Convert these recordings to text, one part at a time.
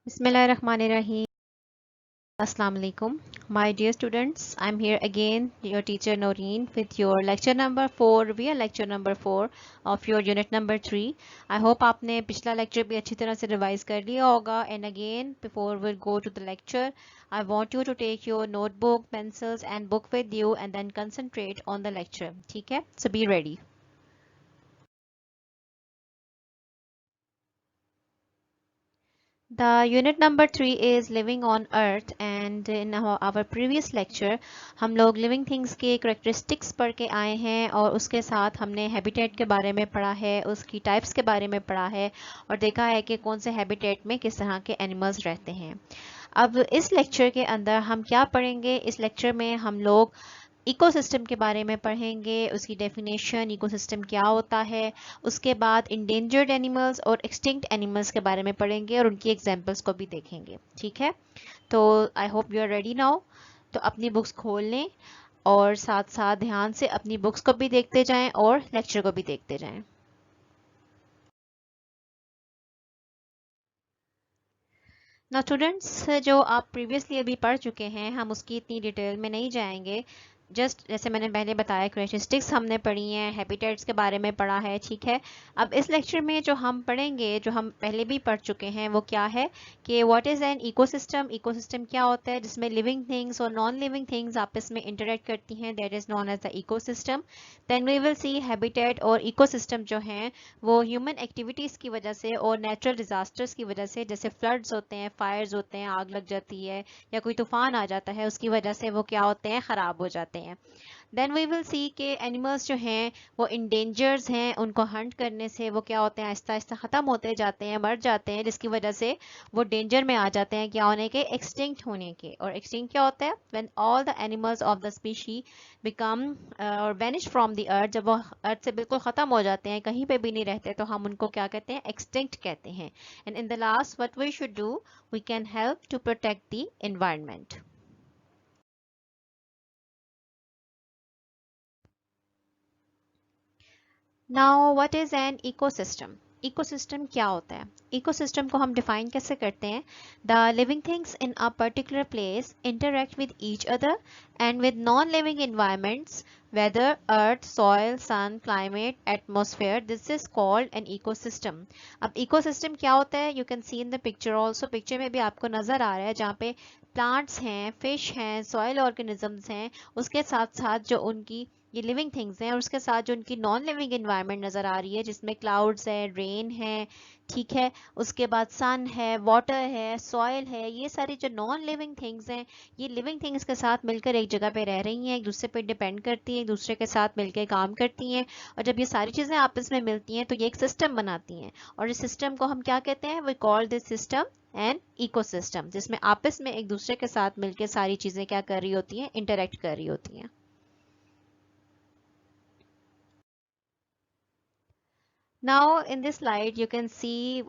Bismillahirrahmanirrahim. Assalamu alaikum. My dear students, I'm here again, your teacher Noreen, with your lecture number 4. We are lecture number 4 of your unit number 3. I hope आपने पिछला lecture भी अच्छी तरह से revise कर लिया होगा. And again, before we go to the lecture, I want you to take your notebook, pencils and book with you and then concentrate on the lecture. ठीक है? So be ready. The unit number 3 is living on earth and in our previous lecture हम लोग living things के characteristics पढ़ के आए हैं और उसके साथ हमने habitat के बारे में पढ़ा है, उसकी types के बारे में पढ़ा है और देखा है कि कौन से habitat में किस तरह के animals रहते हैं. अब इस lecture के अंदर हम क्या पढ़ेंगे? इस lecture में हम लोग इकोसिस्टम के बारे में पढ़ेंगे, उसकी डेफिनेशन, इकोसिस्टम क्या होता है, उसके बाद इंडेंजर्ड एनिमल्स और एक्सटिंक्ट एनिमल्स के बारे में पढ़ेंगे और उनकी एग्जांपल्स को भी देखेंगे. ठीक है, तो I hope you are ready now. तो अपनी बुक्स खोल लें और साथ साथ ध्यान से अपनी बुक्स को भी देखते जाएं और लेक्चर को भी देखते जाएं. ना स्टूडेंट्स, जो आप प्रीवियसली अभी पढ़ चुके हैं हम उसकी इतनी डिटेल में नहीं जाएंगे. जस्ट जैसे मैंने पहले बताया, कैरेक्टरिस्टिक्स हमने पढ़ी हैं, हैबिटेट्स के बारे में पढ़ा है. ठीक है, अब इस लेक्चर में जो हम पढ़ेंगे, जो हम पहले भी पढ़ चुके हैं, वो क्या है कि what is an ecosystem. Ecosystem क्या होता है? जिसमें लिविंग थिंग्स और नॉन लिविंग थिंग्स आपस में इंटरेक्ट करती हैं, that is known as the ecosystem. Then we will see habitat और इकोसिस्टम जो हैं वो ह्यूमन एक्टिविटीज़ की वजह से और नेचुरल डिजास्टर्स की वजह से, जैसे फ्लड्स होते हैं, फायर्स होते हैं, आग लग जाती है या कोई तूफान आ जाता है, उसकी वजह से वो क्या होते हैं? ख़राब हो जाते हैं. देन वी विल सी के एनिमल्स जो हैं वो इंडेंजर्स हैं, उनको हंट करने से वो क्या होते हैं? आहिस्ता आहिस्ता ख़त्म होते जाते हैं, मर जाते हैं, जिसकी वजह से वो डेंजर में आ जाते हैं क्या होने के? एक्सटिंक्ट होने के. और एक्सटिंक्ट क्या होता है? When all the animals of the species become और वेनिश फ्रॉम द अर्थ. जब वो अर्थ से बिल्कुल ख़त्म हो जाते हैं, कहीं पे भी नहीं रहते, तो हम उनको क्या कहते हैं? एक्सटिंक्ट कहते हैं. And in the last what we should do, we can help to protect the environment. Now what is an ecosystem. Ecosystem क्या होता है? इकोसिस्टम को हम डिफाइन कैसे करते हैं? The living things in a particular place interact with each other and with non living environments, weather, earth, soil, sun, climate, atmosphere. This is called an ecosystem. अब ecosystem क्या होता है? You can see in the picture also. Picture में भी आपको नजर आ रहा है जहाँ पे प्लांट्स हैं, फिश हैं, सॉइल ऑर्गेनिजम्स हैं, उसके साथ साथ जो उनकी ये लिविंग थिंग्स हैं और उसके साथ जो उनकी नॉन लिविंग एनवायरनमेंट नज़र आ रही है, जिसमें क्लाउड्स है, रेन है, ठीक है, उसके बाद सन है, वाटर है, सॉइल है, ये सारी जो नॉन लिविंग थिंग्स हैं, ये लिविंग थिंग्स के साथ मिलकर एक जगह पे रह रही हैं, एक दूसरे पे डिपेंड करती हैं, एक दूसरे के साथ मिलकर काम करती हैं. और जब ये सारी चीज़ें आपस में मिलती हैं तो ये एक सिस्टम बनाती हैं. और इस सिस्टम को हम क्या कहते हैं? We call this system an ecosystem, जिसमें आपस में एक दूसरे के साथ मिलकर सारी चीज़ें क्या कर रही होती हैं? इंटरेक्ट कर रही होती हैं. Now in this slide you can see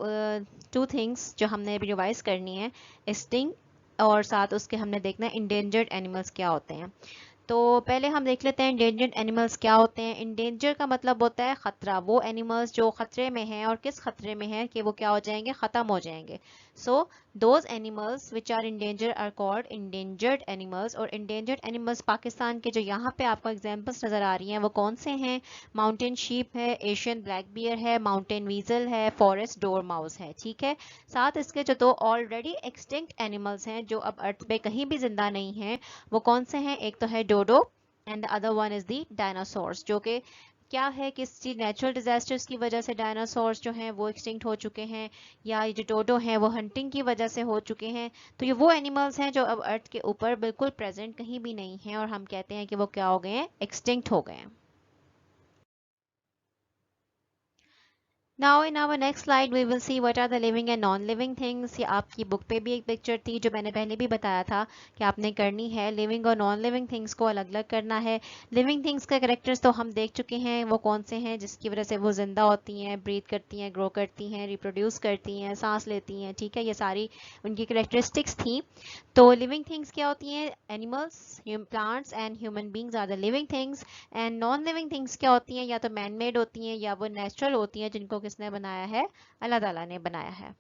two things जो हमने अभी रिवाइज करनी है. एक्सटिंक्ट और साथ उसके हमने देखना है इंडेंजर्ड एनिमल्स क्या होते हैं. तो पहले हम देख लेते हैं इंडेंजर्ड एनिमल्स क्या होते हैं. इंडेंजर का मतलब होता है खतरा. वो एनिमल्स जो खतरे में हैं, और किस खतरे में हैं कि वो क्या हो जाएंगे? ख़त्म हो जाएंगे. So those animals which are endanger are called endangered animals. और इंडेंजर्ड एनिमल्स पाकिस्तान के जो यहाँ पे आपको एग्जांपल्स नज़र आ रही हैं वो कौन से हैं? माउंटेन शीप है, एशियन ब्लैक बियर है, माउंटेन वीजल है, फॉरेस्ट डोरमाउस है. ठीक है, साथ इसके जो दो ऑलरेडी एक्सटिंक्ट एनिमल्स हैं जो अब अर्थ पे कहीं भी जिंदा नहीं हैं, वो कौन से हैं? एक तो है dodo and the other one is the dinosaurs. जो कि क्या है, किसी नेचुरल डिजास्टर्स की वजह से डायनासोर्स जो हैं वो एक्सटिंक्ट हो चुके हैं, या ये जो डोडो हैं वो हंटिंग की वजह से हो चुके हैं. तो ये वो एनिमल्स हैं जो अब अर्थ के ऊपर बिल्कुल प्रेजेंट कहीं भी नहीं हैं और हम कहते हैं कि वो क्या हो गए हैं? एक्सटिंक्ट हो गए हैं. Now in our next slide we will see what are the living and non-living things. ये आपकी बुक पे भी एक पिक्चर थी जो मैंने पहले भी बताया था कि आपने करनी है. लिविंग और नॉन लिविंग थिंग्स को अलग अलग करना है. लिविंग थिंग्स के करेक्टर्स तो हम देख चुके हैं, वो कौन से हैं जिसकी वजह से वो जिंदा होती हैं, ब्रीथ करती हैं, ग्रो करती हैं, रिप्रोड्यूस करती हैं, सांस लेती हैं. ठीक है, ये सारी उनकी करेक्टरिस्टिक्स थी. तो लिविंग थिंग्स क्या होती हैं? Animals, plants and human beings are the living things. And non living things क्या होती हैं? या तो मैन मेड होती हैं या वो नेचुरल होती हैं, जिनको किसने बनाया है? अल्लाह ताला ने बनाया है.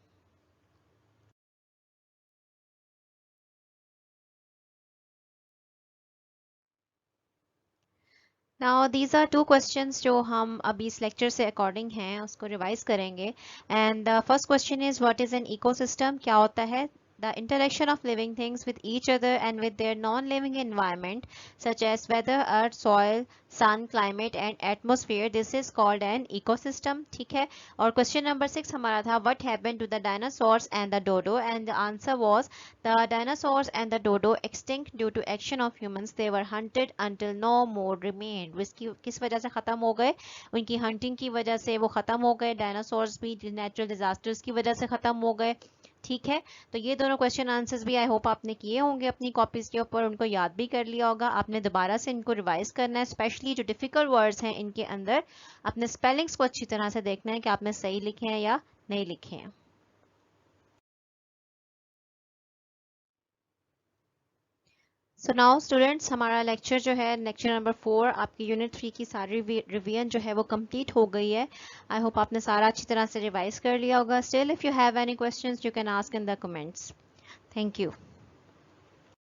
Now these are two questions जो हम अभी इस लेक्चर से अकॉर्डिंग हैं उसको रिवाइज करेंगे. And the first question is what is an ecosystem. क्या होता है? The interaction of living things with each other and with their non-living environment, such as weather, earth, soil, sun, climate and atmosphere. This is called an ecosystem. ठीक है. और question number 6 हमारा था what happened to the dinosaurs and the dodo, and the answer was the dinosaurs and the dodo extinct due to action of humans. They were hunted until no more remained. इसकी किस वजह से ख़त्म हो गए? उनकी हंटिंग की वजह से वो ख़त्म हो गए. डायनासोर्स भी नेचुरल डिजास्टर्स की वजह से ख़त्म हो गए. ठीक है. तो ये दोनों क्वेश्चन आंसर्स भी आई होप आपने किए होंगे अपनी कॉपीज के ऊपर, उनको याद भी कर लिया होगा. आपने दोबारा से इनको रिवाइज करना है, स्पेशली जो डिफिकल्ट वर्ड्स हैं इनके अंदर अपने स्पेलिंग्स को अच्छी तरह से देखना है कि आपने सही लिखे हैं या नहीं लिखे हैं. सो नाउ स्टूडेंट्स, हमारा लेक्चर जो है लेक्चर नंबर 4 आपकी यूनिट 3 की सारी रिवीजन जो है वो कंप्लीट हो गई है. आई होप आपने सारा अच्छी तरह से रिवाइज कर लिया होगा. Still if you have any questions you can ask in the comments. Thank you.